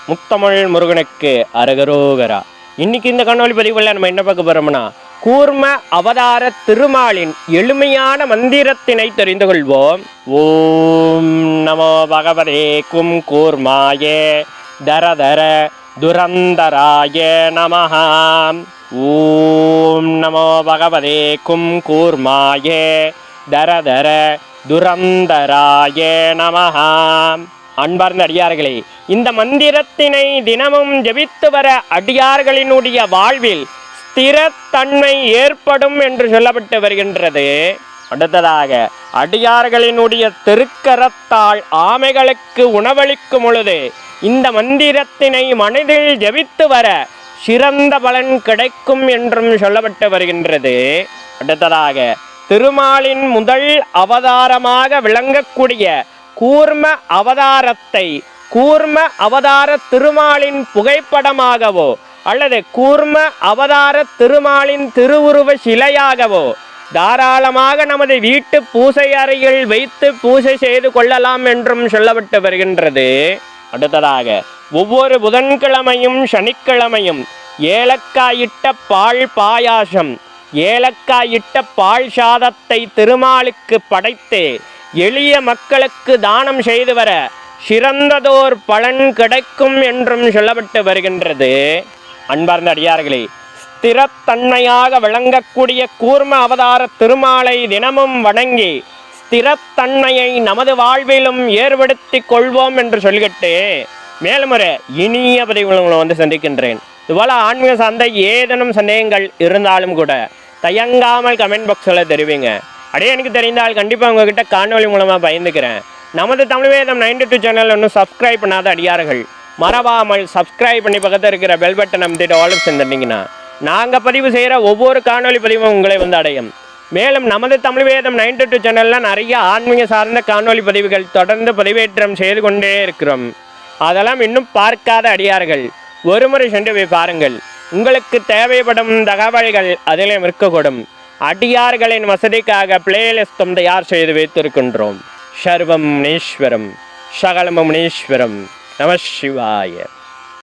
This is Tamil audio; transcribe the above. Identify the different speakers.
Speaker 1: முத்தமிழ் முருகனுக்கு அரகரோகரா. இன்னைக்கு இந்த காணொளி பதிவுல நம்ம என்ன பார்க்க போறோம்னா, கூர்ம அவதார திருமாலின் எளிமையான மந்திரத்தினை தெரிந்து கொள்வோம். ஓம் நமோ பகவதே கும் கூர்மாயே தரதர துரந்தராய நமஹ. ஓம் நமோ பகவதே கும் கூர்மாயே தரதர துரந்தராய நமஹ. அன்பார்ந்த அடியார்களே, இந்த மந்திரத்தினை தினமும் ஜபித்து வர அடியார்களினுடைய வாழ்வில் ஸ்திரத்தன்மை ஏற்படும் என்று சொல்லப்பட்டு வருகின்றது. அடுத்ததாக, அடியார்களினுடைய திருக்கரத்தால் ஆமைகளுக்கு உணவளிக்கும் பொழுது இந்த மந்திரத்தினை மனதில் ஜபித்து வர சிறந்த பலன் கிடைக்கும் என்றும் சொல்லப்பட்டு வருகின்றது. அடுத்ததாக, திருமாலின் முதல் அவதாரமாக விளங்கக்கூடிய கூர்ம அவதாரத்தை கூர்ம அவதார திருமாலின் புகைப்படமாகவோ அல்லது கூர்ம அவதார திருமாலின் திருவுருவ சிலையாகவோ தாராளமாக நமது வீட்டு பூசை அறையில் வைத்து பூஜை செய்து கொள்ளலாம் என்றும் சொல்லப்பட்டு வருகின்றது. அடுத்ததாக, ஒவ்வொரு புதன்கிழமையும் சனிக்கிழமையும் ஏலக்காயிட்ட பால் பாயாசம் ஏலக்காயிட்ட பால் சாதத்தை திருமாலுக்கு படைத்து எளிய மக்களுக்கு தானம் செய்து வர சிறந்ததோர் பலன் கிடைக்கும் என்றும் சொல்லப்பட்டு வருகின்றது. அன்பார்ந்த அடியார்களே, ஸ்திரத்தன்மையாக விளங்கக்கூடிய கூர்ம அவதார திருமாலை தினமும் வணங்கி ஸ்திரத்தன்மையை நமது வாழ்விலும் ஏற்படுத்தி கொள்வோம் என்று சொல்லிக்கிட்டு மேலும் ஒரு இனிய பதிவுகளை உங்களை சந்திக்கின்றேன். இதுபோல ஆன்மீக சார்ந்த ஏதேனும் சந்தேகங்கள் இருந்தாலும் கூட தயங்காமல் கமெண்ட் பாக்ஸில் தெரிவிங்க. அப்படியே எனக்கு தெரிந்தால் கண்டிப்பாக உங்ககிட்ட காணொலி மூலமாக பயந்துக்கிறேன். நமது தமிழ் வேதம் 92 சேனல் ஒன்றும் சப்ஸ்கிரைப் பண்ணாத அடியார்கள் மறவாமல் சப்ஸ்கிரைப் பண்ணி பக்கத்தில் இருக்கிற பெல் பட்டன் அமைத்துட்டு ஆல் செஞ்சிட்டிங்கன்னா நாங்கள் பதிவு செய்கிற ஒவ்வொரு காணொலி பதிவும் உங்களை அடையும். மேலும் நமது தமிழ் வேதம் 92 சேனலில் நிறைய ஆன்மீக சார்ந்த காணொலி பதிவுகள் தொடர்ந்து பதிவேற்றம் செய்து கொண்டே இருக்கிறோம். அதெல்லாம் இன்னும் பார்க்காத அடியார்கள் ஒருமுறை சென்று போய் பாருங்கள். உங்களுக்கு தேவைப்படும் தகவல்கள் அதிலே இருக்கக்கூடும். அடியார்களின் வசதிக்காக பிளேலிஸ்டும் தயார் செய்து வைத்திருக்கின்றோம். சர்வம் முனீஸ்வரம் சகலமும் முனீஸ்வரம். நம சிவாய.